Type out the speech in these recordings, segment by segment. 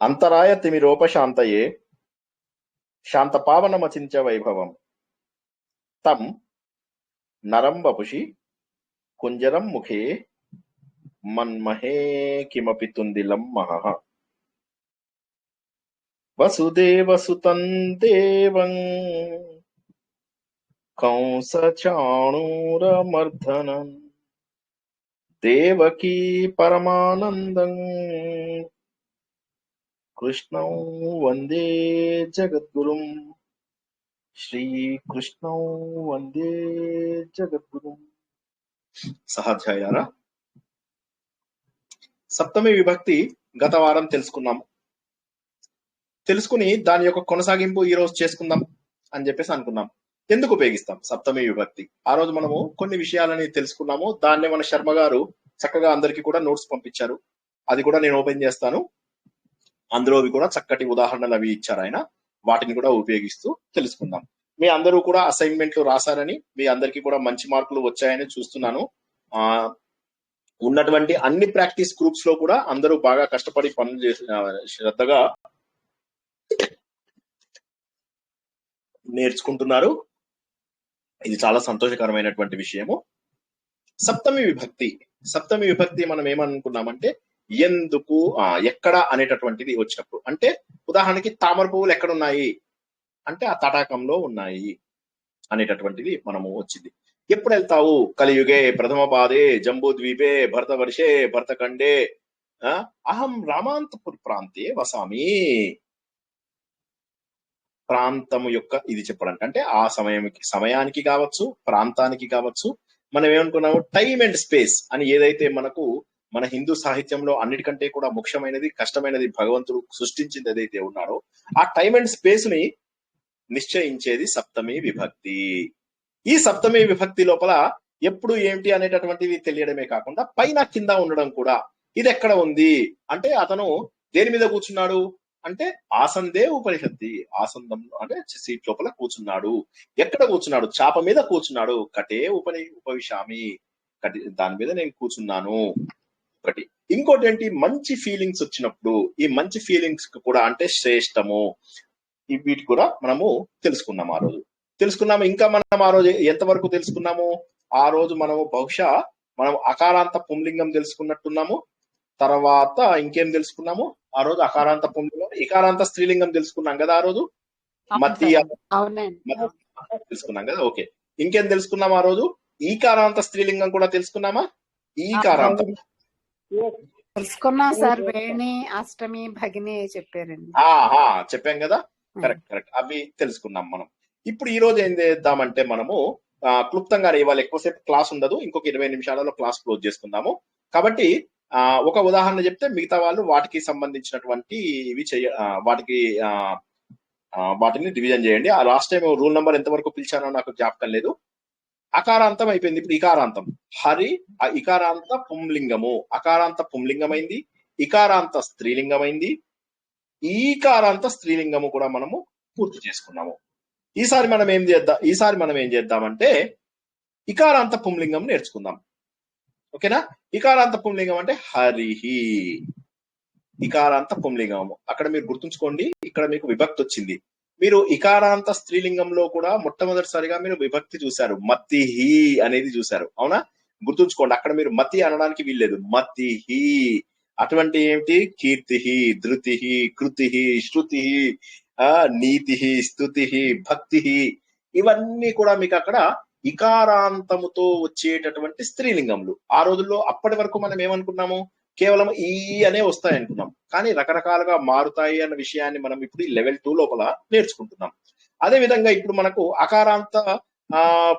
అంతరాయ తిమిరోపశాంతయే శాంతపావనమచించ వైభవం తం నరం వపుషి కుంజరం ముఖే మన్మహే కిమపి తుందిలం మహః వసుదేవసుతం దేవం కంసచాణూరమర్దనం దేవకీ పరమానందం కృష్ణం వందే జగద్గురుం శ్రీకృష్ణం వందే జగద్గురుం. సహాధ్యాయారా సప్తమి విభక్తి గత వారం తెలుసుకుని దాని యొక్క కొనసాగింపు ఈ రోజు చేసుకుందాం అని చెప్పేసి అనుకున్నాం. ఎందుకు ఉపయోగిస్తాం సప్తమి విభక్తి? ఆ రోజు మనము కొన్ని విషయాలని తెలుసుకున్నాము. దాన్నే మన శర్మ గారు చక్కగా అందరికీ కూడా నోట్స్ పంపించారు. అది కూడా నేను ఓపెన్ చేస్తాను. అందులో కూడా చక్కటి ఉదాహరణలు అవి ఇచ్చారు ఆయన. వాటిని కూడా ఉపయోగిస్తూ తెలుసుకుందాం. మీ అందరూ కూడా అసైన్మెంట్లు రాశారని, మీ అందరికీ కూడా మంచి మార్కులు వచ్చాయని చూస్తున్నాను. ఉన్నటువంటి అన్ని ప్రాక్టీస్ గ్రూప్స్ లో కూడా అందరూ బాగా కష్టపడి పనులు చేసి శ్రద్ధగా నేర్చుకుంటున్నారు. ఇది చాలా సంతోషకరమైనటువంటి విషయము. సప్తమి విభక్తి మనం ఏమనుకున్నామంటే ఎందుకు, ఎక్కడ అనేటటువంటిది వచ్చినప్పుడు, అంటే ఉదాహరణకి తామర పువ్వులు ఎక్కడున్నాయి అంటే ఆ తటాకంలో ఉన్నాయి అనేటటువంటిది మనము వచ్చింది. ఎప్పుడు వెళ్తావు? కలియుగే ప్రథమ పాదే జంబూ ద్వీపే భరత వర్షే భరతఖండే అహం రామాంతపుర్ ప్రాంతే వసామి. ప్రాంతము యొక్క ఇది చెప్పడానికి, అంటే ఆ సమయానికి కావచ్చు, ప్రాంతానికి కావచ్చు. మనం ఏమనుకున్నాము, టైం అండ్ స్పేస్ అని ఏదైతే మనకు మన హిందూ సాహిత్యంలో అన్నిటికంటే కూడా ముఖ్యమైనది, కష్టమైనది భగవంతుడు సృష్టించింది ఏదైతే ఉన్నారో ఆ టైం అండ్ స్పేస్ ని నిశ్చయించేది సప్తమి విభక్తి. ఈ సప్తమి విభక్తి లోపల ఎప్పుడు ఏమిటి అనేటటువంటిది తెలియడమే కాకుండా పైన కింద ఉండడం కూడా. ఇది ఎక్కడ ఉంది అంటే అతను దేని మీద కూర్చున్నాడు అంటే ఆసందే ఉపనిషత్తి, ఆసందంలో అంటే సీట్ లోపల కూర్చున్నాడు. ఎక్కడ కూర్చున్నాడు? చాప మీద కూర్చున్నాడు. కటే ఉపవిశామి, కటి దాని మీద నేను కూర్చున్నాను. ఒకటి. ఇంకోటి ఏంటి, మంచి ఫీలింగ్స్ వచ్చినప్పుడు ఈ మంచి ఫీలింగ్స్ కూడా అంటే శ్రేష్టము, వీటి కూడా మనము తెలుసుకున్నాము. ఆ రోజు తెలుసుకున్నాము. ఇంకా మనం ఆ రోజు ఎంతవరకు తెలుసుకున్నాము? ఆ రోజు మనము బహుశా మనం అకారాంత పుంలింగం తెలుసుకున్నట్టున్నాము. తర్వాత ఇంకేం తెలుసుకున్నాము? ఆ రోజు అకారాంత పుంలింగం, ఇకారాంత స్త్రీలింగం తెలుసుకున్నాం కదా ఆ రోజు. మధ్య తెలుసుకున్నాం కదా. ఓకే, ఇంకేం తెలుసుకున్నాం ఆ రోజు? ఈకారాంత స్త్రీలింగం కూడా తెలుసుకున్నామా? ఈకారాంతం తెలుసుకున్నాం సార్. వేణి, అష్టమి, భగిని చెప్పారండి. చెప్పాం కదా. కరెక్ట్. అవి తెలుసుకున్నాం మనం. ఇప్పుడు ఈ రోజు ఏం చేద్దామంటే మనము క్లుప్తంగా, ఇవాళ ఎక్కువసేపు క్లాస్ ఉండదు, ఇంకొక 20 నిమిషాలలో క్లాస్ క్లోజ్ చేసుకుందాము. కాబట్టి ఒక ఉదాహరణ చెప్తే మిగతా వాళ్ళు వాటికి సంబంధించినటువంటి ఇవి వాటిని డివిజన్ చేయండి. ఆ లాస్ట్ టైం రూల్ నెంబర్ ఎంతవరకు పిలిచానో నాకు జ్ఞాపకం లేదు. అకారాంతం అయిపోయింది. ఇప్పుడు ఇకారాంతం. హరి ఇకారాంత పుంలింగము, అకారాంత పుంలింగమైంది, ఇకారాంత స్త్రీలింగమైంది, ఈకారాంత స్త్రీలింగము కూడా మనము పూర్తి చేసుకున్నాము. ఈసారి మనం ఏం చేద్దామంటే ఇకారాంత పుంలింగం నేర్చుకుందాం. ఓకేనా? ఇకారాంత పుంలింగం అంటే హరిహి, ఇకారాంత పుంలింగము. అక్కడ మీరు గుర్తుంచుకోండి, ఇక్కడ మీకు విభక్తి వచ్చింది. మీరు ఇకారాంత స్త్రీలింగంలో కూడా మొట్టమొదటిసారిగా మీరు విభక్తి చూశారు, మతిహి అనేది చూశారు. అవునా? గుర్తుంచుకోండి, అక్కడ మీరు మతి అనడానికి వీల్లేదు, మతిహి. అటువంటి ఏమిటి? కీర్తి, ధృతి, కృతి, శృతి, నీతి, స్తుతి, భక్తి, ఇవన్నీ కూడా మీకు అక్కడ ఇకారాంతముతో వచ్చేటటువంటి స్త్రీలింగములు. ఆ రోజుల్లో అప్పటి వరకు మనం ఏమనుకున్నాము, కేవలం ఈ అనే వస్తాయి అనుకున్నాం. కానీ రకరకాలుగా మారుతాయి అన్న విషయాన్ని మనం ఇప్పుడు లెవెల్ 2 లోపల నేర్చుకుంటున్నాం. అదే విధంగా ఇప్పుడు మనకు అకారాంత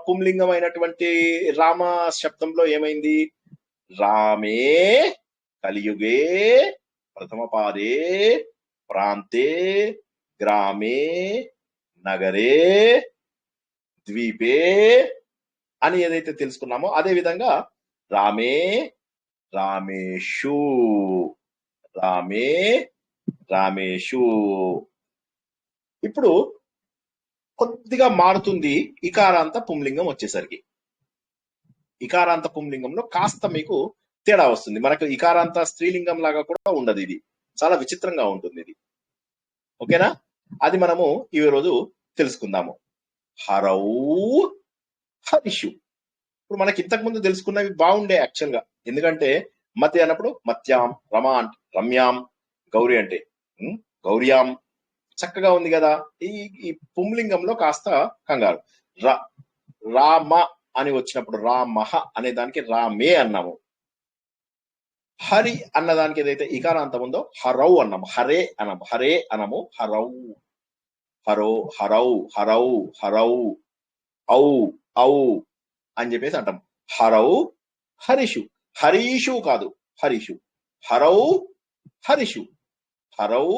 పుంలింగం అయినటువంటి రామ శబ్దంలో ఏమైంది? రామే కలియుగే ప్రథమ పాదే ప్రాంతే గ్రామే నగరే ద్వీపే అని ఏదైతే తెలుసుకున్నామో అదే విధంగా రామే రామేషు, రామేషు. ఇప్పుడు కొద్దిగా మారుతుంది ఇకారాంత పుంలింగం వచ్చేసరికి. ఇకారాంత పుంలింగంలో కాస్త మీకు తేడా వస్తుంది. మనకు ఇకారాంత స్త్రీలింగం లాగా కూడా ఉండదు ఇది. చాలా విచిత్రంగా ఉంటుంది ఇది. ఓకేనా? అది మనము ఈ రోజు తెలుసుకుందాము. హరౌ హరిషు. ఇప్పుడు మనకి ఇంతకు ముందు తెలుసుకున్నవి బాగుండే యాక్చువల్ గా. ఎందుకంటే మతి అన్నప్పుడు మత్యాం, రమా అంటే రమ్యాం, గౌరీ అంటే గౌర్యాం, చక్కగా ఉంది కదా. ఈ పుంలింగంలో కాస్త కంగారు. రామ అని వచ్చినప్పుడు రామహ అనే దానికి రామే అన్నాము. హరి అన్నదానికి ఏదైతే ఇకారాంతం ఉందో హరౌ అన్నాము. హరే అన్నాము. హరే అనము. హరౌ హరో హరౌ హరౌ హరౌ ఔ ఔ అని చెప్పేసి అంటాం. హరౌ హరిషు. హరీషు కాదు, హరిషు. హరౌ హరిషు. హరౌ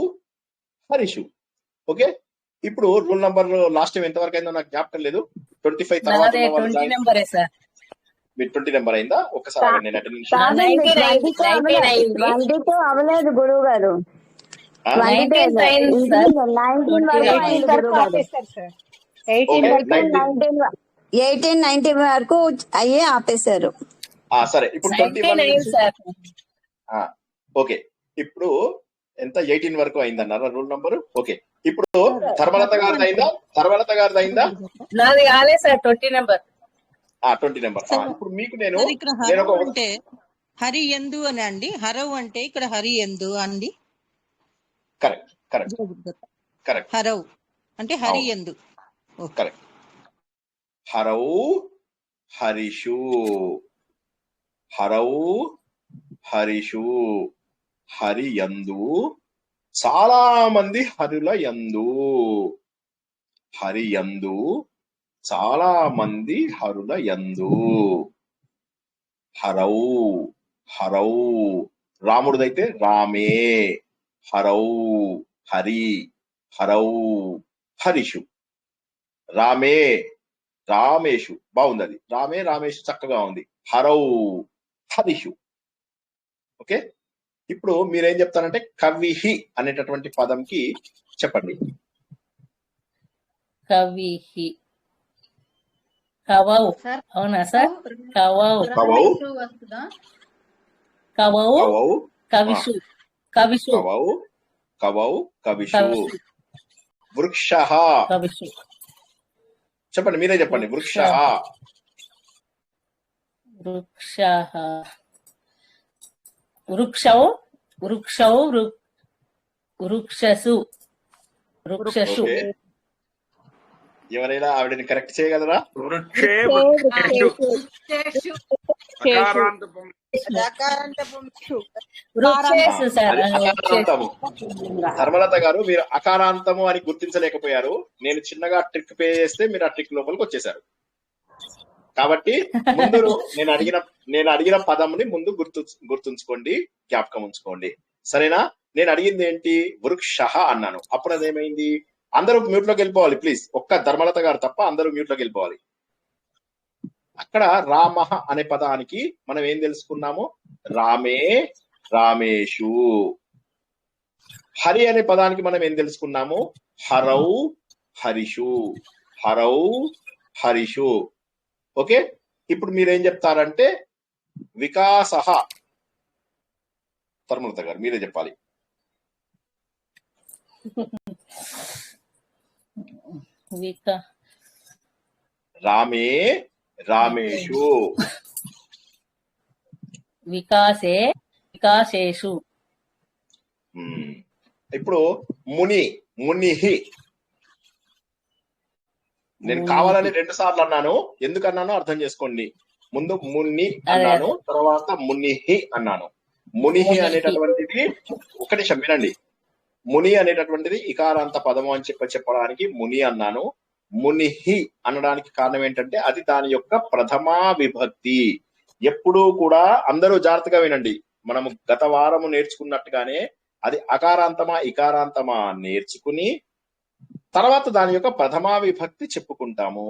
హరిషు. ఓకే. ఇప్పుడు రూల్ నంబర్ లాస్ట్ టైం ఎంతవరకు అయిందో నాకు జ్ఞాపకం లేదు. 25 తర్వాత మీరు 20 నెంబర్ అయిందా? ఒకసారి నేను అటెండెన్స్ అవ్వలేదు గురువు గారు. 18-19 వరకు అయ్యే ఆపేశారు. సరే, ఇప్పుడు 21 ఓకే. ఇప్పుడు ఎంత 18 వరకు అయిందన్నారా రూల్ నంబర్? ఓకే. ఇప్పుడు ధర్మలత గారిది అయిందా? ధర్మలత గారిది అయిందా? నాది కాలేదు సార్ 20 నెంబర్. 20 నెంబర్. ఇప్పుడు మీకు నేను అంటే హరి ఎందు అని అండి. హరవ్ అంటే ఇక్కడ హరి ఎందు అండి. Correct correct correct. హరవ్ అంటే హరి ఎందు. కరెక్ట్. హరౌ హరిషు. హరౌ హరిషు. హరి యందు చాలా మంది హరుల యందు. హరి యందు చాలా మంది హరుల యందు. హరౌ హరౌ. రాముడిదైతే రామే. హరౌ హరి. హరౌ హరిషు. రామే రామేషు. బాగుంది అది. రామే రామేషు చక్కగా ఉంది. హరౌ హరిషు. ఓకే. ఇప్పుడు మీరేం చెప్తారంటే కవిహి అనేటటువంటి పదంకి చెప్పండి. కవిహి. కవౌ. అవునా సార్? కవౌ కవౌ కవౌ కవౌ కవిషు. కవిషు. కవౌ కవౌ కవిషు. వృక్షః. కవిషు. చెప్పండి, మీరే చెప్పండి. వృక్షః. వృక్షః. వృక్షౌ వృక్షౌ వృక్షసు. వృక్షసు. ఎవరైనా ఆవిడని కరెక్ట్ చేయగలరా? ధర్మలత గారు, మీరు అకారాంతము అని గుర్తించలేకపోయారు. నేను చిన్నగా ట్రిక్ పే చేస్తే మీరు ఆ ట్రిక్ లోపలికి వచ్చేసారు. కాబట్టి ముందు నేను అడిగిన పదంని ముందు గుర్తుంచుకోండి, జ్ఞాపకం ఉంచుకోండి. సరేనా? నేను అడిగింది ఏంటి? వృక్షః అన్నాను. అప్పుడు అదేమైంది? అందరూ మ్యూట్ లోకి వెళ్ళిపోవాలి ప్లీజ్. ఒక్క ధర్మలత గారు తప్ప అందరూ మ్యూట్ లోకి వెళ్ళిపోవాలి. అక్కడ రామః అనే పదానికి మనం ఏం తెలుసుకున్నాము? రామే రామేషు. హరి అనే పదానికి మనం ఏం తెలుసుకున్నాము? హరౌ హరిషు. హరౌ హరిషు. ఓకే. ఇప్పుడు మీరేం చెప్తారంటే వికాసః. ధర్మలత గారు మీరే చెప్పాలి. రామే రామేషు. వికాసే వికాసేషు. ఇప్పుడు ముని మునిహి. నేను కావాలని 2 సార్లు అన్నాను. ఎందుకన్నానో అర్థం చేసుకోండి. ముందు ముని అన్నాను, తర్వాత మునిహి అన్నాను. మునిహి అనేటటువంటిది ఒక నిమిషం వినండి. ముని అనేటటువంటిది ఇకారాంత పదము అని చెప్పడానికి ముని అన్నాను. మునిహి అనడానికి కారణం ఏంటంటే అది దాని యొక్క ప్రథమా విభక్తి. ఎప్పుడూ కూడా అందరూ జాగ్రత్తగా వినండి. మనము గత వారము నేర్చుకున్నట్టుగానే అది అకారాంతమా ఇకారాంతమా నేర్చుకుని తర్వాత దాని యొక్క ప్రథమా విభక్తి చెప్పుకుంటాము.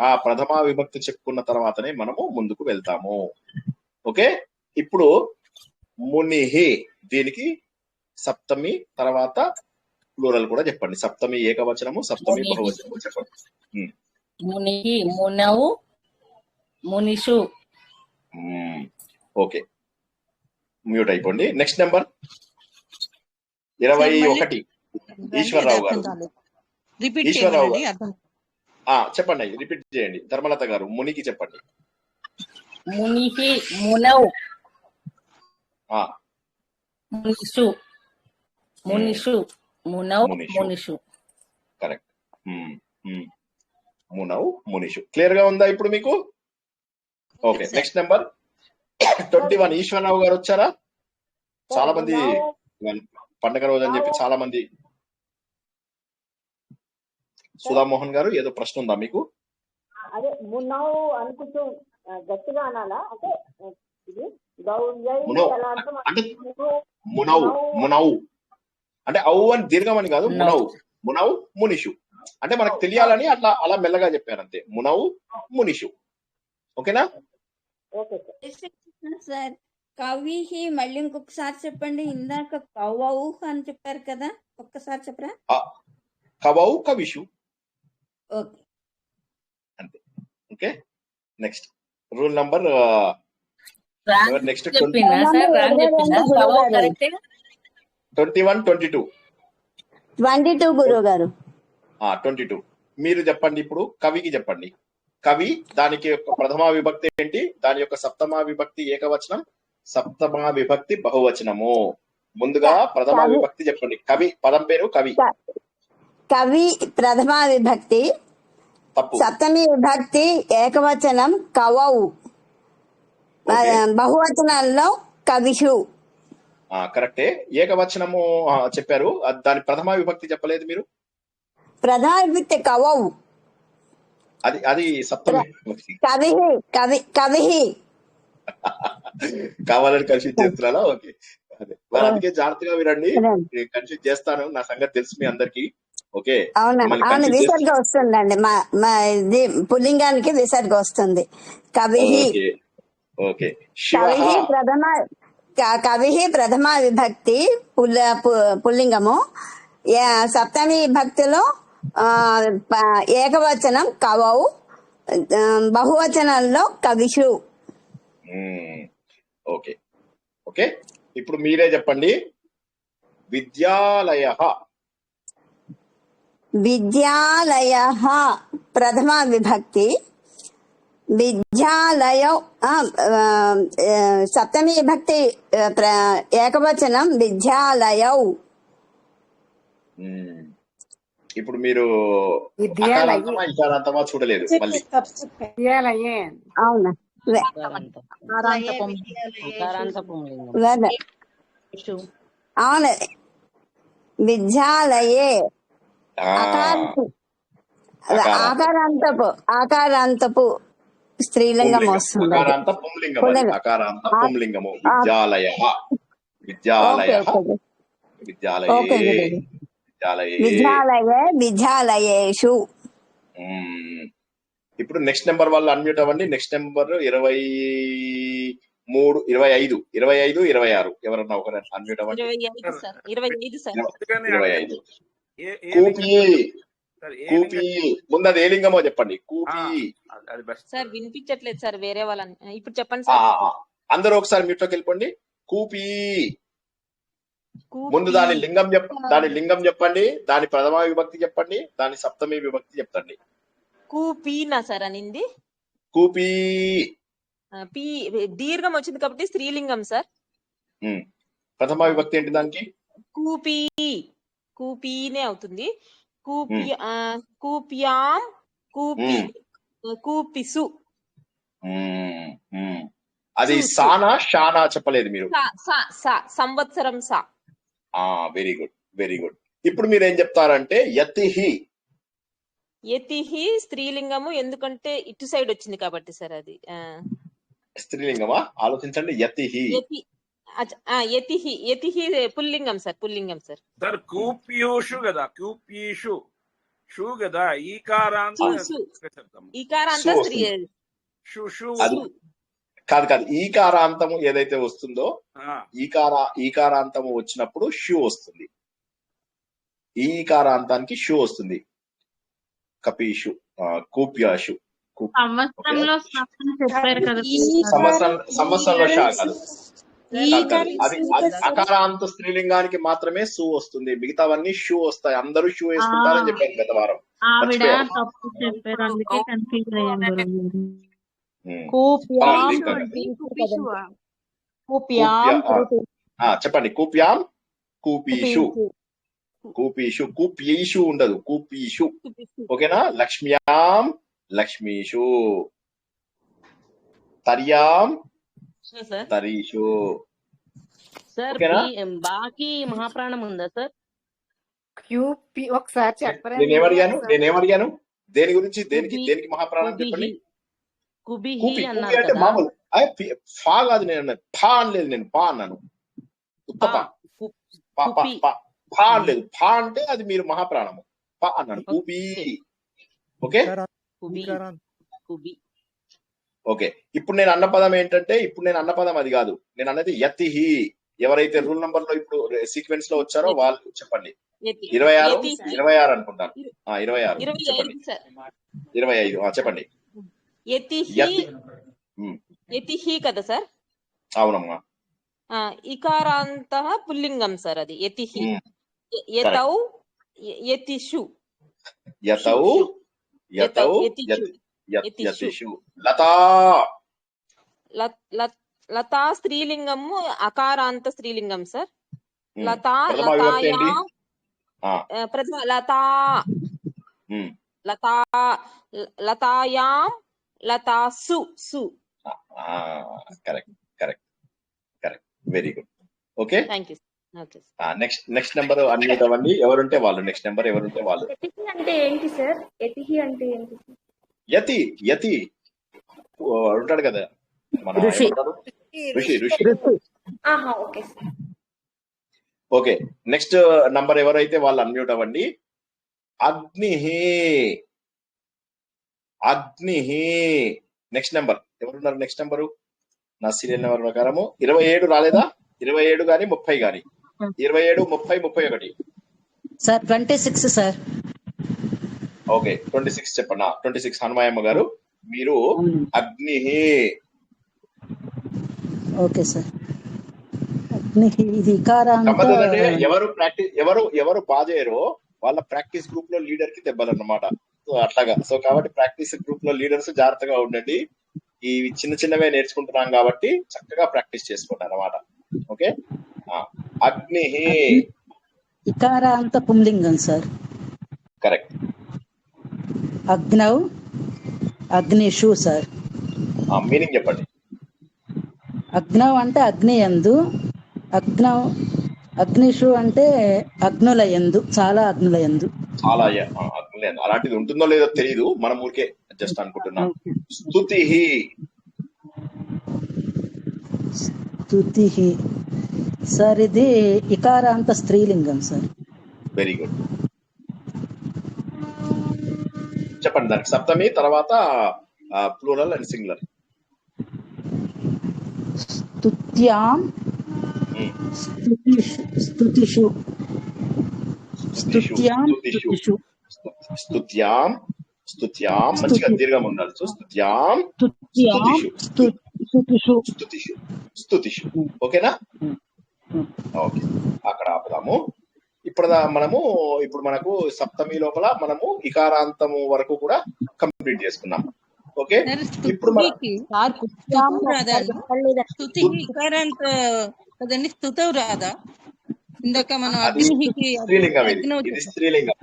ఆ ప్రథమా విభక్తి చెప్పుకున్న తర్వాతనే మనము ముందుకు వెళ్తాము. ఓకే. ఇప్పుడు మునిహి దీనికి సప్తమి తర్వాత ప్లూరల్ కూడా చెప్పండి. సప్తమి ఏకవచనము, సప్తమి బహువచనము చెప్పండి. మునిహి మునౌ మునిషు. ఓకే, మ్యూట్ అయిపోండి. నెక్స్ట్ నెంబర్ 21 ఈశ్వరరావు గారు. రిపీట్ ఈశ్వరరావు చేయమనండి, గారు అర్థం. చెప్పండి, రిపీట్ చేయండి. ధర్మలత గారు మునికి చెప్పండి. మునిహి మునౌ ఆ, మునిషు మునిషు మునౌ మునిషు. మునిషు. కరెక్ట్. మునౌ మునిషు. క్లియర్ గా ఉందా ఇప్పుడు మీకు? ఓకే, నెక్స్ట్ నెంబర్ 21 ఈశ్వరరావు గారు వచ్చారా? చాలా మంది పండగ రోజు అని చెప్పి చాలా మంది. సుధామోహన్ గారు ఏదో ప్రశ్న ఉందా మీకు? అదే మున్నావు అనుకుంటూ గట్టిగా అనాలా? అంటే ఇది గౌరై మునౌ తలాంతం అంటే మునౌ మునౌ అంటే అవు అని దీర్ఘం అని కాదు. మునౌ మునౌ మునిషు అంటే మనకు తెలియాలని అలా మెల్లగా చెప్పారు అంతే. మునౌ మునిషు. ఓకేనా? Okay sir. సార్ కవిహి మళ్ళీ ఇంకొకసారి చెప్పండి. ఇందాక కవౌ అని చెప్పారు కదా, ఒక్కసారి చెప్పరా? కవౌ కవిషు ఓకే. అంతే. Okay, next rule number next చెప్పిందా సార్? రాంగ్ చెప్పిందా? కవౌ కరెక్టే. 21, 22. 22 గురువు గారు. 22 మీరు చెప్పండి. ఇప్పుడు కవికి చెప్పండి. కవి దానికి యొక్క ప్రథమా విభక్తి ఏంటి? దాని యొక్క సప్తమా విభక్తి ఏకవచనం, సప్తమా విభక్తి బహువచనము. ముందుగా ప్రథమా విభక్తి చెప్పండి. కవి పదం పేరు కవి. కవి ప్రథమా విభక్తి. తప్పు. సప్తమి విభక్తి ఏకవచనం కవౌ. బహువచనాల్లో కవిషు. కరెక్టే. ఏకవచనము చెప్పారు. దాని ప్రథమా విభక్తి చెప్పలేదు మీరు. ప్రథమా విభక్తి కవౌ. అది సప్తమి విభక్తి. కవిహి కవిహి కావాలని కన్ఫ్యూజ్ చేస్తున్నారా? ఓకే, అదే మరి అందుకే జాగ్రత్తగా వినండి. కన్ఫ్యూజ్ చేస్తాను, నా సంగతి తెలుసు మీ అందరికి. ఓకే, అవును విసర్గ వస్తుందండి. మా ఇది పుల్లింగానికి విసర్గ వస్తుంది. కవిహి. ఓకే. కవిహి ప్రథమ విభక్తి పుల్లింగము. సప్తమి విభక్తిలో ఏకవచనం కవౌ. బహువచనంలో కవిషు. ఓకే ఓకే ఇప్పుడు మీరే చెప్పండి. విద్యాలయ. విద్యాలయ ప్రథమ విభక్తి. విద్యాలయ సప్తమి విభక్తి ఏకవచనం విద్యాలయౌ. ఇప్పుడు మీరు ఇకారాంతమా చూడలేదు మళ్ళీ. అవునా? అవును, విద్యాలయే ఆకారాంతపు స్త్రీలింగం వస్తుంది. అకారాంత పుంలింగము. విద్యాలయ విద్యాలయ విద్యాలయే విద్యాలయేషు. ఇప్పుడు నెక్స్ట్ నెంబర్ వాళ్ళు అన్మ్యూట్ అవ్వండి. నెక్స్ట్ నెంబర్ 23, 25, 25, 26 ఎవరన్నా ఒకరు అన్మ్యూట్ అవ్వండి. 25. కూపి. కూపి ముందు అది ఏ లింగమో చెప్పండి. కూపి. సార్ వినిపించట్లేదు సార్, వేరే వాళ్ళని. ఇప్పుడు చెప్పండి సార్. అందరూ ఒకసారి మ్యూట్ లోకి వెళ్ళిపోండి. కూపి. ముందు దాని లింగం చెప్పండి, దాని ప్రథమ విభక్తి చెప్పండి, దాని సప్తమి విభక్తి చెప్పండి. కూపీనా సార్ అనింది? కూపి. పీ దీర్ఘం వచ్చింది కాబట్టి స్త్రీలింగం సార్. ప్రథమ విభక్తి ఏంటి దానికి? కూపీ. కూపీనే అవుతుంది. కూప్యాం కూపి కూపిసు. అది సానా షానా చెప్పలేదు మీరు. సంవత్సరం సా. Very good, very good. ఇప్పుడు మీరు ఏం చెప్తారంటే యతిహి. యతిహి స్త్రీలింగము, ఎందుకంటే ఇటు సైడ్ వచ్చింది కాబట్టి సార్. అది స్త్రీలింగమా? ఆలోచించండి. యతిహి. యతిహి యతిహి పుల్లింగం సార్. పుల్లింగం సార్. సార్ కూప్యూషు కదా, కూపీషు షూ కదా. ఈకారాంత స్త్రీ. కాదు, ఈకారాంతము ఏదైతే వస్తుందో ఈకారాంతము వచ్చినప్పుడు షూ వస్తుంది. ఈకారాంతానికి షూ వస్తుంది. కపీషు, కూప్యాషు. సంవత్సరంలో సంవత్సరంలో షా కాదు. అది అకారాంత స్త్రీలింగానికి మాత్రమే సు వస్తుంది, మిగతావన్నీ షూ వస్తాయి. అందరూ షూ వేసుకుంటారని చెప్పాను గత వారం, ఆవిడ మర్చిపోయారు. తప్పు చెప్పారు, అందుకే కన్ఫ్యూజ్ అయ్యాను గురువు. చెప్పండి. కూప్యాం, కూపీషు, కూపీషు, కూపీషు ఉండదు, కూపీషు. ఓకేనా? లక్ష్మ్యాం, లక్ష్మీషు. తర్యాం, తరీషు. సార్ ఓకేనా? బాకి మహాప్రాణం ఉందా సార్? క్యూపీ ఒకసారి చెప్పరా? నేనేమడిగాను దేని గురించి? దేనికి మహాప్రాణం చెప్పండి. కుబిహి కూపి అన్నారు అంటే కదా. మామూలు ఫా కాదు, నేను ఫా అనలేదు, నేను పా అన్నాను. ఉత్తప ఫా అనలేదు. ఫా అంటే అది మీరు మహాప్రాణము, పా అన్నాను. కూపి. Okay okay. ఇప్పుడు నేను అన్న పదం ఏంటంటే, అది కాదు, నేను అన్నది యతిహి. ఎవరైతే రూల్ నంబర్ లో ఇప్పుడు సీక్వెన్స్ లో వచ్చారో వాళ్ళు చెప్పండి. 26 అనుకుంటాను. 26 చెప్పండి. 25 చెప్పండి. యతిహి కదా సార్? అవునమ్మా. ఇకారాంత పుల్లింగం సార్ అది యతిహి. యతౌ, యతిషు, యతిషు. లతా, లతా స్త్రీలింగము, అకారాంత స్త్రీలింగం సార్. లతా, ప్రథమ విభక్తి ఏంటి? ప్రథమ లతా, లతా, లతాయాం, లతాసు, సు. Correct correct correct, very good. Okay, thank you. Next number unmute అవ్వండి. ఎవరుంటే వాళ్ళు. నెక్స్ట్ నెంబర్ ఎవరుంటే వాళ్ళు. యతిహి అంటే ఏంటి సార్? యతిహి అంటే ఏంటి? యతి, యతి ఉంటాడు కదా మన ఋషి. ఋషి. Okay sir. Okay, next number ఎవరైతే వాళ్ళు అన్మ్యూట్ అవ్వండి. అగ్నిహి, అగ్నిహి. నెక్స్ట్ నెంబర్ ఎవరున్నారు? నెక్స్ట్ నెంబరు నా సీరియల్ నెంబర్ ప్రకారము 27 రాలేదా? 27 గాని 30 గాని. 27, 30, 31 సార్. 26 సార్. ఓకే, 26 చెప్పండి. 26 హనుమాయమ్మ గారు, మీరు అగ్నిహి. Okay sir. అగ్నిహి ఇది ఇకారాంత. ఎవరు బాజేయరో వాళ్ళ ప్రాక్టీస్ గ్రూప్ లో లీడర్ కి దెబ్బలన్నమాట. సో అట్లాగా. సో కాబట్టి ప్రాక్టీస్ గ్రూప్ లో లీడర్స్ జాగ్రత్తగా ఉండండి. ఈ చిన్నవే నేర్చుకుంటున్నాం కాబట్టి చక్కగా ప్రాక్టీస్ చేసుకోండి అన్నమాట. ఓకే. అగ్నిహి ఇకారాంత పుంలింగం సార్. కరెక్ట్. అగ్నౌ, అగ్నిషు సార్. మీనింగ్ చెప్పండి. అగ్నౌ అంటే అగ్ని యందు, అగ్నిషు అంటే అగ్నుల యందు, చాలా అగ్నుల యందు. చాలా అగ్నుల యందు. అలాంటిది ఉంటుందో లేదో తెలియదు, మనం ఊరికే జస్ట్ అనుకుంటున్నాం. స్తుతిహి, స్తుతిహి సార్. ఇది ఇకారాంత స్త్రీలింగం సార్. Very good. చెప్పండి దానికి సప్తమి, తర్వాత ప్లూరల్ అండ్ సింగులర్. స్తుత్యాం, స్తుతిషు, స్తుత్యాం, స్తుతిషు. స్తుత్యాం, స్తుత్యాం మంచిగా దీర్ఘం ఉండాలి. సో స్తుత్యాం, స్తుతిషు, స్తుతిషు. ఓకేనా? ఓకే, అక్కడ ఆపుదాము. ఇప్పుడు మనకు సప్తమి లోపల మనము ఇకారాంతము వరకు కూడా కంప్లీట్ చేసుకున్నాం. ఓకే, ఇప్పుడు కదండి, స్తుతవు రాదా? ఇందాక మనం స్త్రీలింగం, ఇది స్త్రీలింగం.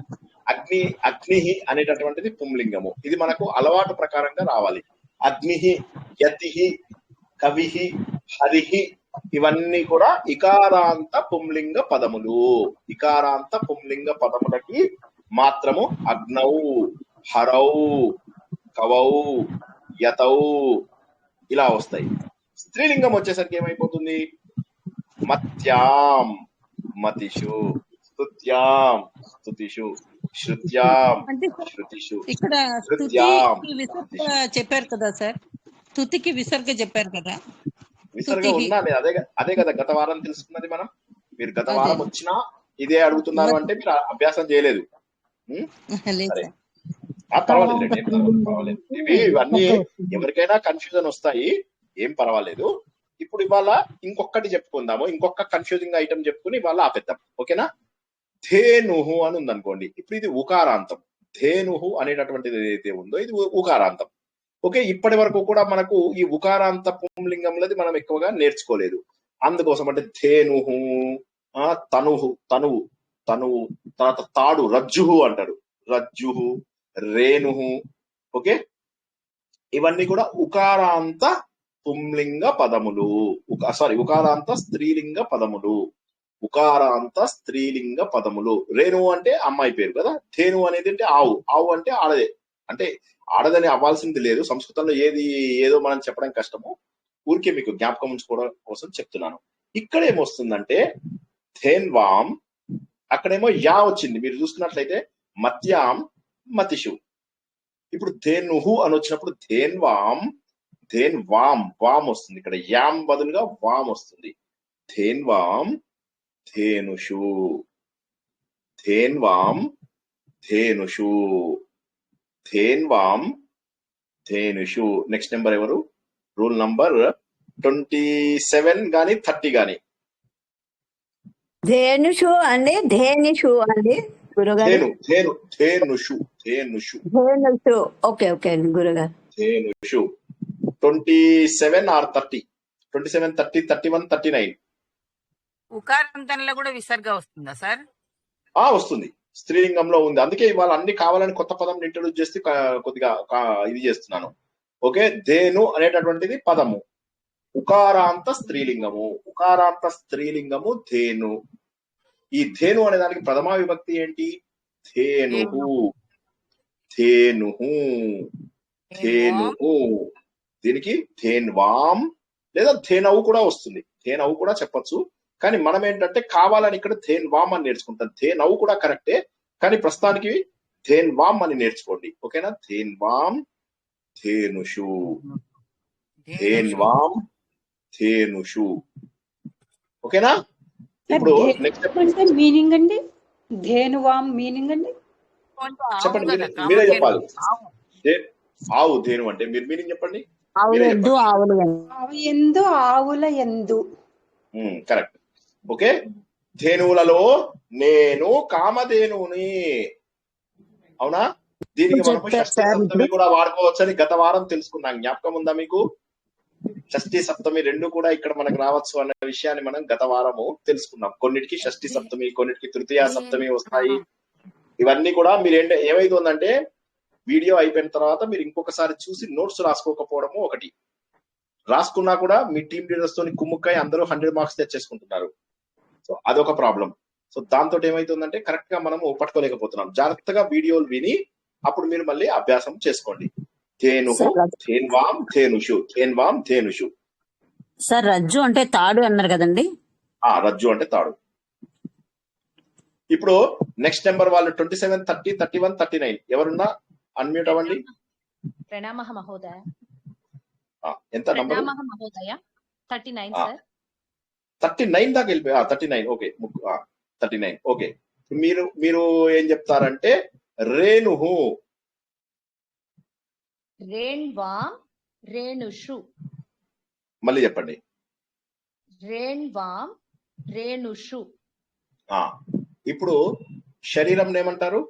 అగ్నిహి అనేటటువంటిది పుంలింగము. ఇది మనకు అలవాటు ప్రకారంగా రావాలి. అగ్నిహి, యతిహి, కవిహి, హరిహి ఇవన్నీ కూడా ఇకారాంత పుంలింగ పదములు. ఇకారాంత పుంలింగ పదములకి మాత్రము అగ్నౌ, హరౌ, కవౌ, యతౌ ఇలా వస్తాయి. స్త్రీలింగం వచ్చేసరికి ఏమైపోతుంది? మత్యాం, మతిషు, స్తుత్యాం, స్తుతిషు, శృత్యాం, శృతిషు. ఇక్కడ స్తుతికి విసర్గ చెప్పారు కదా సార్, స్తుతికి విసర్గ చెప్పారు కదా. విసర్గ ఉన్నా అదే కదా గత వారం తెలుసుకున్నది మనం. మీరు గత వారం వచ్చినా ఇదే అడుగుతున్నారు అంటే మీరు అభ్యాసం చేయలేదు. పర్వాలేదు. ఇవన్నీ ఎవరికైనా కన్ఫ్యూజన్ వస్తాయి, ఏం పర్వాలేదు. ఇప్పుడు ఇవాళ ఇంకొకటి చెప్పుకుందాము, ఇంకొక కన్ఫ్యూజింగ్ ఐటమ్ చెప్పుకుని ఇవాళ ఆపేద్దాం. ఓకేనా? ధేనుహు అని ఉందనుకోండి. ఇప్పుడు ఇది ఉకారాంతం. ధేనుహు అనేటటువంటిది ఏదైతే ఉందో ఇది ఉకారాంతం. ఓకే, ఇప్పటి వరకు కూడా మనకు ఈ ఉకారాంత పుంలింగంలోది మనం ఎక్కువగా నేర్చుకోలేదు. అందుకోసం అంటే ధేనుహు, తనుహు, తనువు, తనువు, తర్వాత తాడు, రజ్జుహు అంటారు, రజ్జుహు, రేణుహు. ఓకే, ఇవన్నీ కూడా ఉకారాంత పుంలింగ పదములు. ఉకారాంత స్త్రీలింగ పదములు. ఉకారాంత స్త్రీలింగ పదములు. రేణువు అంటే అమ్మాయి పేరు కదా. ధేను అనేది అంటే ఆవు. ఆవు అంటే ఆడదే. అంటే ఆడదని అవ్వాల్సింది లేదు. సంస్కృతంలో ఏదో మనం చెప్పడం కష్టము. ఊరికే మీకు జ్ఞాపకం ఉంచుకోవడం కోసం చెప్తున్నాను. ఇక్కడ ఏమొస్తుందంటే ధేన్వాం, అక్కడేమో యా వచ్చింది. మీరు చూసుకున్నట్లయితే మత్యాం మతిషు. ఇప్పుడు ధేనుహు అని వచ్చినప్పుడు ధేన్వాం, ధేన్వాం, వామ్ వస్తుంది. ఇక్కడ యాం బదులుగా వామ్ వస్తుంది. ధేన్వాం ధేనుషు, ధేన్వాం ధేనుషు, ధేన్వాం ధేనుషు. నెక్స్ట్ నెంబర్ ఎవరు? రూల్ నంబర్ 27 గాని 30 గాని. ధేనుషు అండి, ధేనిషు అండి గురుగారు. ధేనుషు, ధేనుషు, ధేనుషు. ఓకే ఓకే అండి గురుగారు. ధేనుషు 27 ఆర్ 30, 27, 30, 31, 39. ఉకారాంతంలో కూడా విసర్గ వస్తుందా సార్? వస్తుంది, స్త్రీలింగంలో ఉంది. అందుకే ఇవాళ అన్ని కావాలని కొత్త పదం ఇంట్రొడ్యూస్ చేసి కొద్దిగా ఇది చేస్తున్నాను. ఓకే, ధేను అనేటటువంటిది పదము, ఉకారాంత స్త్రీలింగము. ఉకారాంత స్త్రీలింగము ధేను. ఈ ధేను అనే దానికి ప్రథమా విభక్తి ఏంటి? ధేనుహు, ధేనుహు, ధేనుహు. దీనికి ధేన్వాం లేదా ధేనవు కూడా వస్తుంది. ధేనవు కూడా చెప్పొచ్చు. కానీ మనం ఏంటంటే కావాలని ఇక్కడ ధేన్వాం అని నేర్చుకుంటాం. ధేనవు కూడా కరెక్టే, కానీ ప్రస్తుతానికి ధేన్వాం అని నేర్చుకోండి. ఓకేనా? ధేన్వాం ధేనుషు, ధేన్వాం ధేనుషు. ఓకేనా? ఇప్పుడు నెక్స్ట్ మీనింగ్ అండి, ధేనువాం మీనింగ్ అండి చెప్పండి, మీరే చెప్పాలి. ఆవు ధేను అంటే మీరు మీనింగ్ చెప్పండి. ఆవు ఎందు, ఆవుల ఎందు. కరెక్ట్. ఓకే, ధేనువులలో నేను కామధేనువుని. అవునా? దీనికి మనము షష్ఠి సప్తమి కూడా వాడుకోవచ్చని గత వారం తెలుసుకున్నాం. జ్ఞాపకం ఉందా మీకు? షష్ఠి సప్తమి రెండు కూడా ఇక్కడ మనకు రావచ్చు అన్న విషయాన్ని మనం గత వారము తెలుసుకున్నాం. కొన్నిటికి షష్ఠి సప్తమి, కొన్నిటికి తృతీయ సప్తమి వస్తాయి. ఇవన్నీ కూడా మీరు ఏమైతుందంటే వీడియో అయిపోయిన తర్వాత మీరు ఇంకొకసారి చూసి నోట్స్ రాసుకోకపోవడము ఒకటి. రాసుకున్నా కూడా మీ టీమ్ లీడర్స్ తోని కుమ్ముక్కై అందరూ 100 మార్క్స్ తెచ్చేసుకుంటున్నారు. సో అదొక ప్రాబ్లం. సో దాంతో ఏమైతుందంటే కరెక్ట్ గా మనము పట్టుకోలేకపోతున్నాం. జాగ్రత్తగా వీడియోలు విని అప్పుడు మీరు మళ్ళీ అభ్యాసం చేసుకోండి. ధేనుహు, ధేన్వాం ధేనుషు, ధేన్వాం ధేనుషు. సార్ రజ్జు అంటే తాడు అన్నారు కదండి. రజ్జు అంటే తాడు. ఇప్పుడు నెక్స్ట్ నెంబర్ వాళ్ళు 27, 30, 31, 39 ఎవరున్నా అన్మ్యూట్ అవ్వండి. ప్రణామః మహోదయ. ఎంత నంబర్? మహోదయ 39 సార్. 39 దాకా వెళ్ళిపోయా. 39. ఓకే, 39. ఓకే, మీరు ఏం చెప్తారంటే రేణుహు, రేణ్వాం రేణుషు. మళ్ళీ చెప్పండి. రేణ్వాం రేణుషు. ఇప్పుడు శరీరం ఏమంటారు?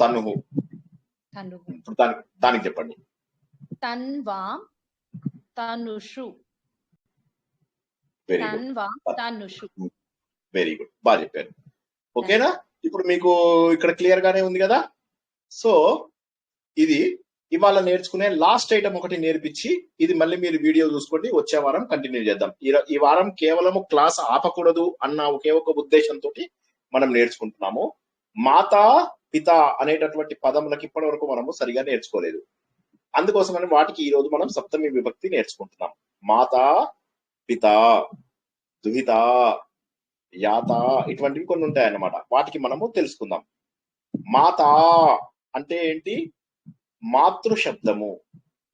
తనుహు. దానికి చెప్పండి. తన్వాం తనుషు. తన్వాం తనుషు. వెరీ గుడ్, బాగా చెప్పారు. ఓకేనా? ఇప్పుడు మీకు ఇక్కడ క్లియర్ గానే ఉంది కదా. సో ఇది ఇవాళ నేర్చుకునే లాస్ట్ ఐటమ్ ఒకటి నేర్పించి ఇది మళ్ళీ మీరు వీడియో చూసుకోండి. వచ్చే వారం కంటిన్యూ చేద్దాం. ఈ వారం కేవలం క్లాస్ ఆపకూడదు అన్న ఒకే ఒక ఉద్దేశంతో మనం నేర్చుకుంటున్నాము. మాతా పిత అనేటటువంటి పదములకి ఇప్పటి వరకు మనము సరిగా నేర్చుకోలేదు. అందుకోసమని వాటికి ఈ రోజు మనం సప్తమి విభక్తి నేర్చుకుంటున్నాం. మాతా పిత, దుహిత, యాత ఇటువంటివి కొన్ని ఉంటాయన్నమాట. వాటికి మనము తెలుసుకుందాం. మాతా అంటే ఏంటి? మాతృ శబ్దము,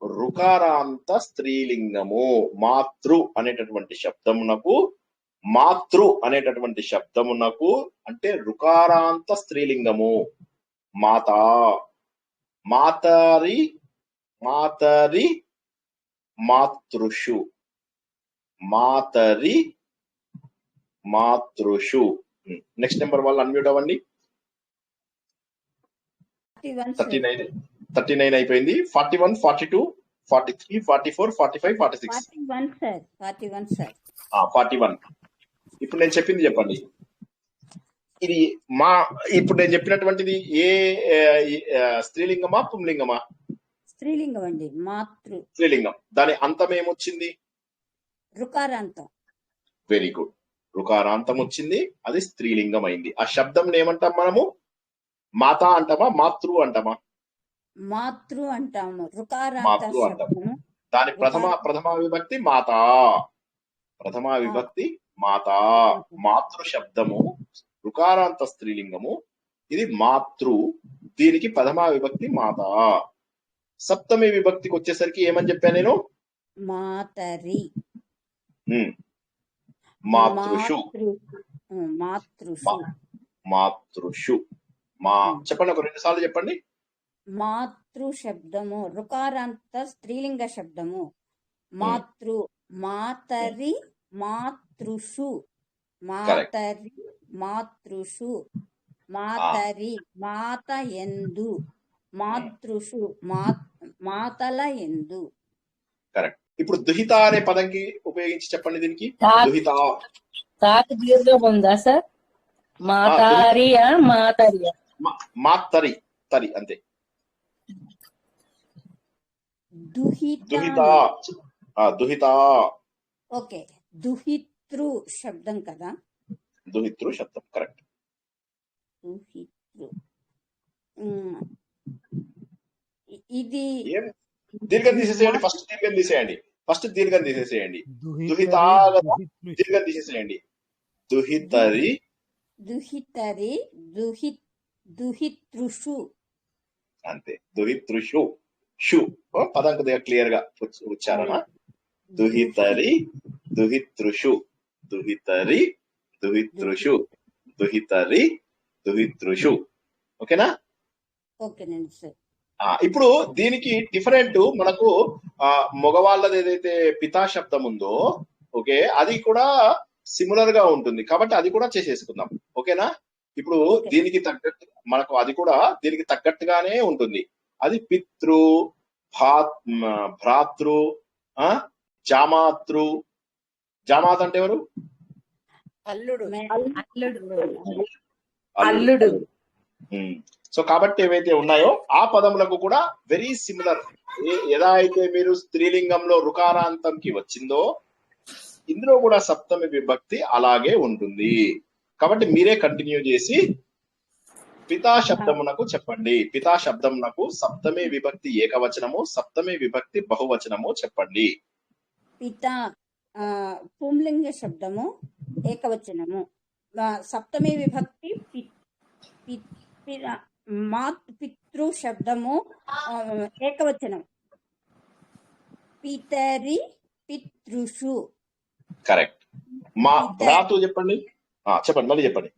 రుకారాంత స్త్రీలింగము. మాతృ అనేటటువంటి శబ్దమునకు, మాతృ అనేటటువంటి శబ్దమునకు అంటే రుకారాంత స్త్రీలింగము. మాతా, మాతరి, మాతరి, మాతృషు, మాతరి, మాతృషు. నెక్స్ట్ నెంబర్ వాళ్ళు అన్మ్యూట్ అవ్వండి. 39 అయిపోయింది. 41, 42, 43, 44, 45, 46. 41 సార్. 41. ఇప్పుడు నేను చెప్పింది చెప్పండి. ఇది ఇప్పుడు నేను చెప్పినటువంటిది ఏ స్త్రీలింగమా పుంలింగమా? స్త్రీలింగం అండి. మాతృ స్త్రీలింగం. దాని అంతం ఏమొచ్చింది? రుకారాంతం. Very good. రుకారాంతం వచ్చింది, అది స్త్రీలింగం అయింది. ఆ శబ్దం ఏమంటాం మనము? మాత అంటామా మాతృ అంటామా? మాతృ అంటాము. రుకారాంత మాతృ అంటాము. శబ్దము. దాని ప్రథమా విభక్తి మాత. ప్రథమా విభక్తి మాత. మాతృ శబ్దము రుకారాంత స్త్రీలింగము, ఇది మాతృ. దీనికి ప్రథమా విభక్తి మాత. సప్తమి విభక్తికి వచ్చేసరికి ఏమని చెప్పాను నేను? మాతరి. మాతృషు. మాతృషు. మాతృషు. చెప్పండి, ఒక 2 సార్లు చెప్పండి. మాతృ శబ్దము రుకారాంత స్త్రీలింగ శబ్దము. మాతృ, మాతరి, మాతృషు, మాతరి, మాతృషు, మాతరి, మాత ఎందు, మాతృషు, మాతల ఎందు. కరెక్ట్. ఇప్పుడు దుహిత అనే పదంకి ఉపయోగించి చెప్పండి దీనికి. దుహిత తాకు దీర్ఘం ఉందా సార్? మాతారియా మాతరియా? మాతరి, తరి అంతే. దుహిత. దుహిత. ఓకే. దుహితృ శబ్దం కదా? దుహితృ శబ్దం కరెక్ట్. దుహితృ. ఇది దీర్ఘం తీసేసేయండి. ఫస్ట్ దీర్ఘం తీసేయండి. దుహిత దీర్ఘం తీసేసేయండి. దుహితరి. దుహితరి, దుహితృషు అంతే. దుహితృషు. షు పదం కొద్దిగా క్లియర్ గా ఉచ్చారణ. దుహితరి, దుహితృషు, దుహితరి, దుహితృషు, దుహితరి, దుహితృషు. ఓకేనా? ఓకేనండి సార్. ఇప్పుడు దీనికి డిఫరెంట్ మనకు మగవాళ్ళది ఏదైతే పితా శబ్దం ఉందో, ఓకే, అది కూడా సిమిలర్ గా ఉంటుంది కాబట్టి అది కూడా చేసేసుకుందాం. ఓకేనా? ఇప్పుడు దీనికి తగ్గట్టు మనకు అది కూడా దీనికి తగ్గట్టుగానే ఉంటుంది. అది పితృ, భ్రాతృ, జామాతృ. జామాత్ అంటే ఎవరు? అల్లుడు. అల్లుడు. సో కాబట్టి ఏవైతే ఉన్నాయో ఆ పదములకు కూడా వెరీ సిమిలర్. ఎలా అయితే మీరు స్త్రీలింగంలో రుకారాంతంకి వచ్చిందో ఇందులో కూడా సప్తమి విభక్తి అలాగే ఉంటుంది. కాబట్టి మీరే కంటిన్యూ చేసి పితా శబ్దమునకు చెప్పండి. పితా శబ్దమునకు సప్తమి విభక్తి ఏకవచనము, సప్తమి విభక్తి బహువచనము చెప్పండి. పితా పుంలింగ శబ్దము ఏకవచనము, సప్తమి విభక్తి పితృ శబ్దము ఏకవచనం. పితరి, పితృషు. కరెక్ట్. మా భ్రాతృ చెప్పండి. చెప్పండి, మళ్ళీ చెప్పండి.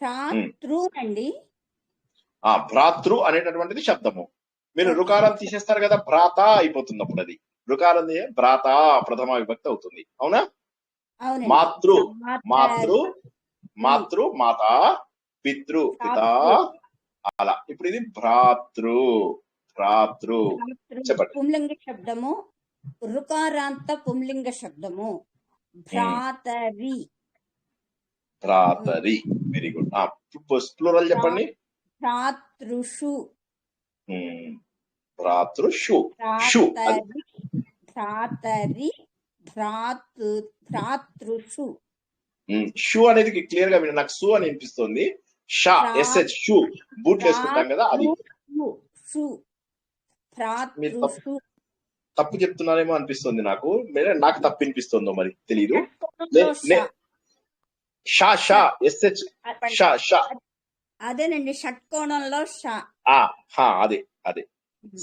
భ్రాతృ అండి. భ్రాతృ అనేటటువంటిది శబ్దము. మీరు రుకారం తీసేస్తారు కదా, భ్రాత అయిపోతుంది. అప్పుడు అది రుకారం భ్రాత ప్రథమ విభక్తి అవుతుంది. అవునా? మాతృ, మాతృ, మాతృ, మాత, పితృ, పిత, అలా. ఇప్పుడు ఇది భ్రాతృ. భ్రాతృ చెప్పండి. పుంలింగ శబ్దము రుకారాంత పుంలింగ శబ్దము. భ్రాతరి. భ్రాతరి. Very good. ప్లూరల్ చెప్పండి. భ్రాతృషు. భ్రాతృషు. షు. భ్రాతరి, భ్రాతృషు. షూ అనేది క్లియర్ గా నాకు సు అని అనిపిస్తుంది. షా, ఎస్హెచ్, షూ. బూట్లు వేసుకుంటాం కదా, అది. తప్పు చెప్తున్నారేమో అనిపిస్తుంది నాకు. నాకు తప్పు అనిపిస్తుందో మరి తెలీదు. షా, షా, ఎస్హెచ్, షా, షా. అదేనండి, షట్కోణంలో షా. అదే అదే.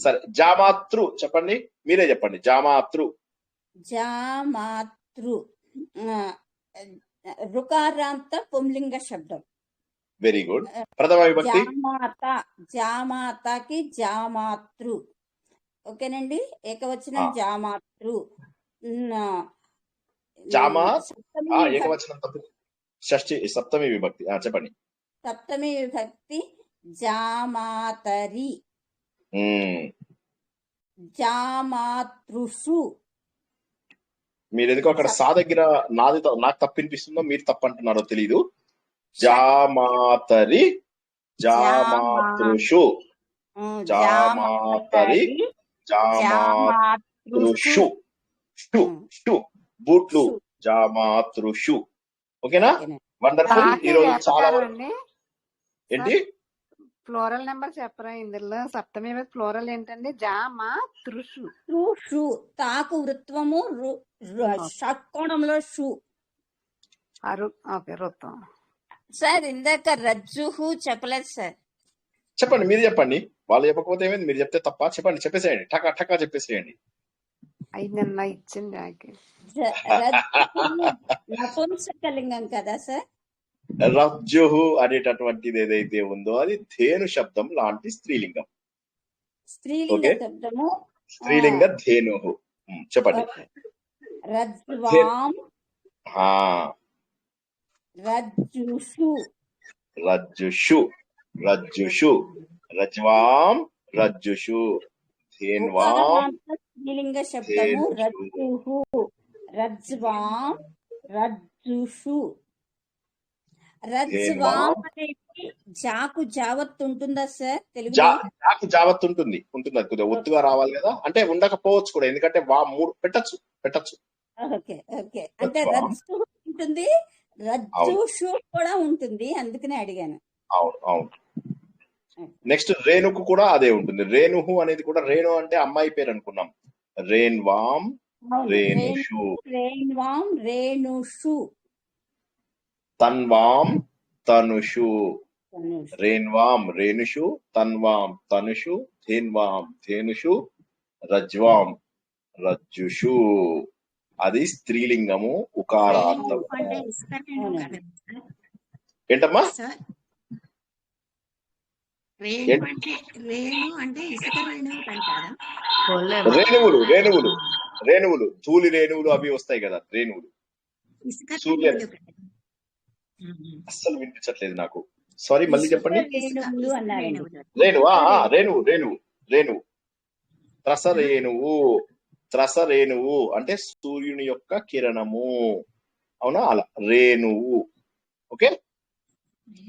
సరే, జామాతృ చెప్పండి. మీరే చెప్పండి. జామాతృ. జామాతృ రుకారాంత పుంలింగ శబ్దం. Very good. ప్రథమ విభక్తి జామాతకి జామాతృ. ఓకేనండి. ఏకవచనం జామాతృ. ఏకవచనం తప్పు. షష్ఠి సప్తమి విభక్తి చెప్పండి. సప్తమి విభక్తి జామాతరి. జామాతృషు. మీరు ఎందుకు అక్కడ సా దగ్గర నాకు తప్పు వినిపిస్తుందో మీరు తప్పు అంటున్నారో తెలీదు. జామాతరి జామాతృషు జామాతరి జామాతృషు బూట్లు జామాతృషు. ఓకేనా? వండర్ఫుల్. ఈ రోజు చాలా ఏంటి ఫ్లోరల్ నెంబర్ చెప్పరా ఇందులో? సప్తమి ఫ్లోరల్ ఏంటండి? జామాతృషు. షు తాకు వృత్వము షట్కోణంలో షు. ఓకే వృత్తం. సార్ ఇందాక రజ్జుహు చెప్పలేదు సార్. చెప్పండి, మీరు చెప్పండి. వాళ్ళు చెప్పకపోతే ఏమైంది? మీరు చెప్తే తప్ప. చెప్పండి, చెప్పేసేయండి. టకా టకా చెప్పేసేయండి. నిన్న ఇచ్చింది నపుంసకలింగం కదా సార్. రజ్జుహు అనేటటువంటిది ఏదైతే ఉందో అది ధేను శబ్దం లాంటి స్త్రీలింగం. స్త్రీలింగ శబ్దము. స్త్రీలింగ ధేనుహు. చెప్పండి. రజ్వాం రజ్జుషు రజ్జుషు రజ్జుషు రజ్వాం రజ్జుషు ధేన్వాం. స్త్రీలింగ శబ్దము రజ్జుహు రజ్వాం రజ్జుషు. రజ్వాం అనేది జాకు జావత్ ఉంటుందా సార్ తెలుగు? జాకు జావత్ ఉంటుంది. అది కొద్దిగా ఒత్తుగా రావాలి కదా. అంటే ఉండకపోవచ్చు కూడా, ఎందుకంటే మూడు పెట్టచ్చు. Okay okay. అంటే రజ్జు ఉంటుంది, రజ్జుషు కూడా ఉంటుంది, అందుకనే అడిగాను. అవును. నెక్స్ట్ రేణుకు కూడా అదే ఉంటుంది. రేణుహు అనేది కూడా, రేణు అంటే అమ్మాయి పేరు అనుకున్నాం. రేన్వాం రేణుషు. రేన్వాం రేణుషు. తన్వాం తనుషు. రేన్వాం రేణుషు తన్వాం తనుషు ధేన్వాం ధేనుషు రజ్వాం రజ్జుషు. అది స్త్రీలింగము ఉకారాంతం. ఏంటమ్మా? రేణువులు ధూళి రేణువులు అవి వస్తాయి కదా రేణువులు. సూర్య అస్సలు వినిపించట్లేదు నాకు. సారీ, మళ్ళీ చెప్పండి. రేణువు త్రసరేణువు అంటే సూర్యుని యొక్క కిరణము. అవునా? అలా రేణువు. Okay,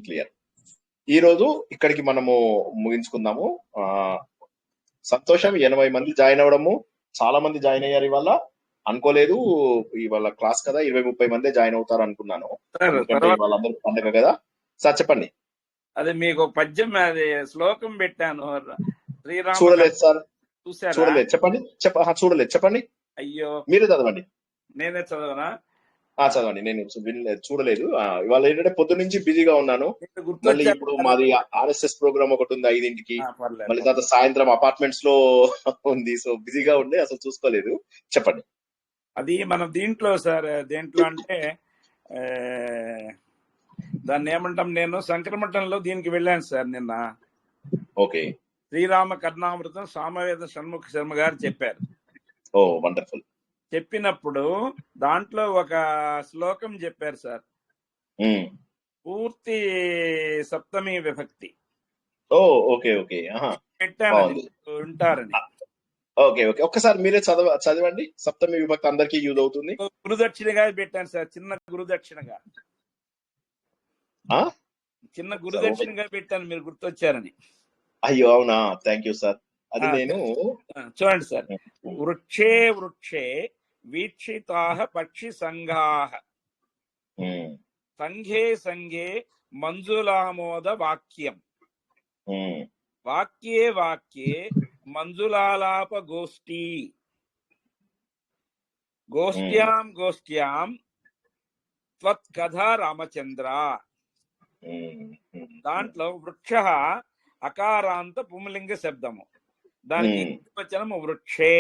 clear. ఈ రోజు ఇక్కడికి మనము ముగించుకుందాము. సంతోషం. 80 మంది జాయిన్ అవ్వడము. చాలా మంది జాయిన్ అయ్యారు ఇవాళ. అనుకోలేదు ఇవాళ క్లాస్ కదా 20-30 మంది జాయిన్ అవుతారు అనుకున్నాను. వాళ్ళందరూ పండుగ కదా. సార్ చెప్పండి. అదే మీకు పద్యం, అది శ్లోకం పెట్టాను. చూడలేదు సార్, చూడలేదు. చెప్పండి. చూడలేదు, చెప్పండి. అయ్యో, మీరే చదవండి. నేనే చదవనా? చదవండి. నేను చూడలేదు. ఇవాళ ఏంటంటే పొద్దు నుంచి బిజీగా ఉన్నాను. మళ్ళీ ఇప్పుడు మాది RSS ప్రోగ్రామ్ ఒకటి ఉంది 5ంటికి. మళ్ళీ తర్వాత సాయంత్రం అపార్ట్మెంట్స్ లో ఉంది. సో బిజీగా ఉండి అసలు చూసుకోలేదు. చెప్పండి. అది మనం దీంట్లో సార్, దేంట్లో అంటే దాన్ని ఏమంటాం, నేను సంక్రమణంలో దీనికి వెళ్ళాను సార్ నిన్న. ఓకే. శ్రీరామ కర్ణామృతం సామవేద షణ్ముఖ శర్మ గారు చెప్పారు. ఓ వండర్ఫుల్. చెప్పినప్పుడు దాంట్లో ఒక శ్లోకం చెప్పారు సార్, పూర్తి సప్తమి విభక్తి. Okay okay. పెట్టాను ఉంటారని. Okay okay. ఒక్కసారి మీరే చదవండి. సప్తమి విభక్తి అందరికీ యూజ్ అవుతుంది. గురుదక్షిణగా పెట్టాను సార్, చిన్న గురుదక్షిణగా పెట్టాను, మీరు గుర్తొచ్చారని. అయ్యో అవునా, థ్యాంక్ యూ సార్. అది నేను చూడండి సార్. వృక్షే వృక్షే వీక్షితాః పక్షి సంఘాః సంఘే సంఘే మంజులామోద వాక్యం వాక్యే వాక్యే మంజులాలాప గోష్ఠీ గోష్ఠ్యాం గోష్ఠ్యాం త్వత్కథా రామచంద్ర. దాంట్లో వృక్ష అకారాంత పుంలింగ శబ్దము, దానికి వచనము వృక్షే.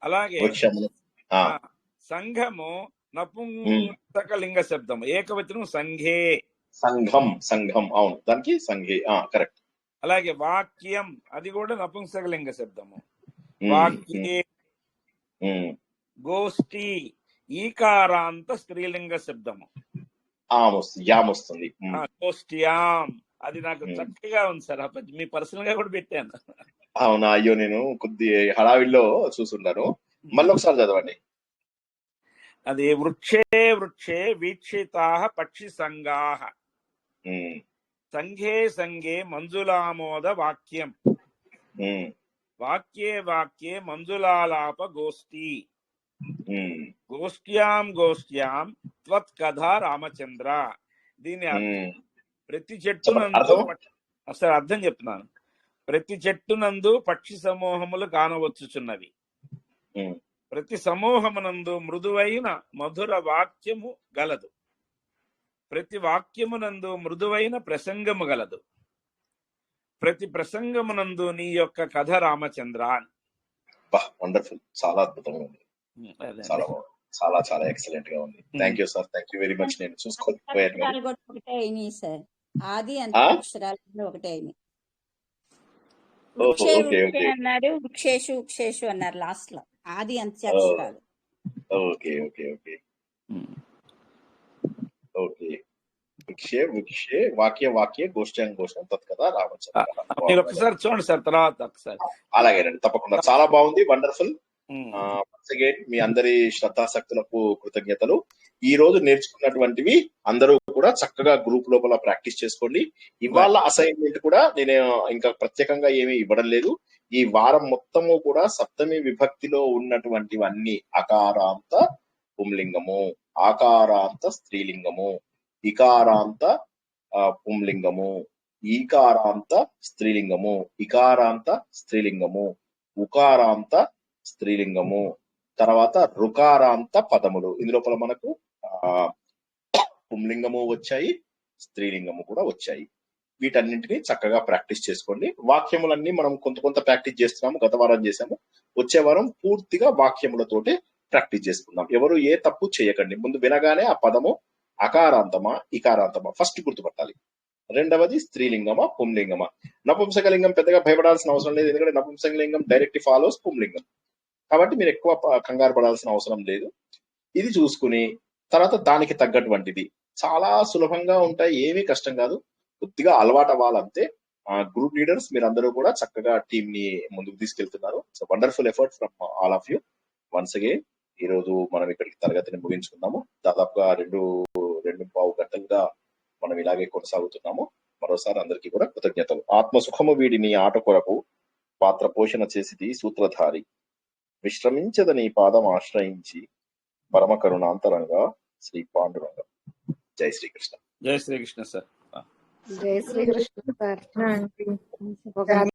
అలాగే సంఘము నపుంసకలింగ శబ్దము, ఏకవచనం సంఘే. సంఘం సంఘం అవును, దానికి సంఘే కరెక్ట్. అలాగే వాక్యం అది కూడా నపుంసకలింగ శబ్దము. వాక్యే గోష్ఠి ఈకారాంత స్త్రీలింగ శబ్దము. యామ్ వస్తుంది. గోష్ఠ్యాం అది నాకు చక్కగా ఉంది సార్. మీ పర్సనల్ గా కూడా పెట్టాను. అవునా, అయ్యో నేను కొద్ది హడావిల్లో చూసున్నాను. మళ్ళీ ఒకసారి చదవండి. అది వృక్షే వృక్షే వీక్షితా పక్షి సంగాః సంఘే సంఘే మంజులామోద వాక్యం వాక్యే వాక్యే మంజులాలాప గోష్ఠి గోష్ఠ్యాం గోష్ఠ్యాం త్వత్ కథ రామచంద్ర. దీని ప్రతి చెట్టునందు అసలు అర్థం చెప్తున్నాను. ప్రతి చెట్టునందు పక్షి సమూహములు కానవచ్చుచున్నవి. ప్రతి సమూహమునందు మృదువైన మధుర వాక్యము గలదు. ప్రతి వాక్యమునందు మృదువైన ప్రసంగము గలదు. ప్రతి ప్రసంగమునందు నీ యొక్క కథ రామచంద్ర. వండర్ఫుల్, చాలా అద్భుతంగా ఉంది. చాలా చాలా చాలా ఎక్సలెంట్ గా ఉంది. Thank you sir, thank you very much. నేను చూసుకోలేకపోయాను. ఒకటే అయినాయి సార్, ఆది అంత అక్షరాలు ఒకటే అయినాయి. అన్నారు వృక్షేషు వృక్షేషు అన్నారు లాస్ట్ లో, ఆది అంత్య అక్షరాలు. Okay okay okay okay. వృక్షే వృక్షే వాక్య వాక్య గోష్ఠ్యాం గోష్ఠ్యం తత్ కదా రామచంద్ర. ఒకసారి చూడండి సార్, తర్వాత ఒకసారి. అలాగేనండి, తప్పకుండా. చాలా బాగుంది, వండర్ఫుల్. మీ అందరి శ్రద్ధాశక్తులకు కృతజ్ఞతలు. ఈ రోజు నేర్చుకున్నటువంటివి అందరూ కూడా చక్కగా గ్రూప్ లోపల ప్రాక్టీస్ చేసుకోండి. ఇవాళ అసైన్మెంట్ కూడా నేను ఇంకా ప్రత్యేకంగా ఏమీ ఇవ్వడం లేదు. ఈ వారం మొత్తము కూడా సప్తమి విభక్తిలో ఉన్నటువంటివన్నీ అకారాంత పుంలింగము, ఆకారాంత స్త్రీలింగము, ఇకారాంత పుంలింగము, ఈకారాంత స్త్రీలింగము, ఇకారాంత స్త్రీలింగము, ఉకారాంత స్త్రీలింగము, తర్వాత రుకారాంత పదములు. ఇందులోపల మనకు పుంలింగము వచ్చాయి, స్త్రీలింగము కూడా వచ్చాయి. వీటన్నింటినీ చక్కగా ప్రాక్టీస్ చేసుకోండి. వాక్యములన్నీ మనం కొంత కొంత ప్రాక్టీస్ చేస్తున్నాము, గత వారం చేసాము. వచ్చే వారం పూర్తిగా వాక్యములతోటే ప్రాక్టీస్ చేసుకుందాం. ఎవరు ఏ తప్పు చేయకండి. ముందు వినగానే ఆ పదము అకారాంతమా ఇకారాంతమా ఫస్ట్ గుర్తుపట్టాలి. రెండవది స్త్రీలింగమా పుంలింగమా. నపుంసకలింగం పెద్దగా భయపడాల్సిన అవసరం లేదు, ఎందుకంటే నపుంసకలింగం డైరెక్ట్ ఫాలోస్ పుంలింగం. కాబట్టి మీరు ఎక్కువ కంగారు పడాల్సిన అవసరం లేదు. ఇది చూసుకుని తర్వాత దానికి తగ్గటువంటిది చాలా సులభంగా ఉంటాయి, ఏమీ కష్టం కాదు. కొద్దిగా అలవాటు అవ్వాలంతే. గ్రూప్ లీడర్స్ మీరందరూ కూడా చక్కగా టీమ్ ని ముందుకు తీసుకెళ్తున్నారు. So wonderful effort from all of you. Once again ఈ రోజు మనం ఇక్కడికి తరగతిని ముగించుకుందాము. దాదాపుగా 2.5 గంటలుగా మనం ఇలాగే కొనసాగుతున్నాము. మరోసారి అందరికీ కూడా కృతజ్ఞతలు. ఆత్మసుఖము వీడిని ఆట కొరకు పాత్ర పోషణ చేసిది సూత్రధారి, విశ్రమించదని పాదం ఆశ్రయించి పరమ కరుణాంతరంగా శ్రీ పాండురంగ. జై శ్రీకృష్ణ. జై శ్రీకృష్ణ సార్. జై శ్రీకృష్ణ సార్.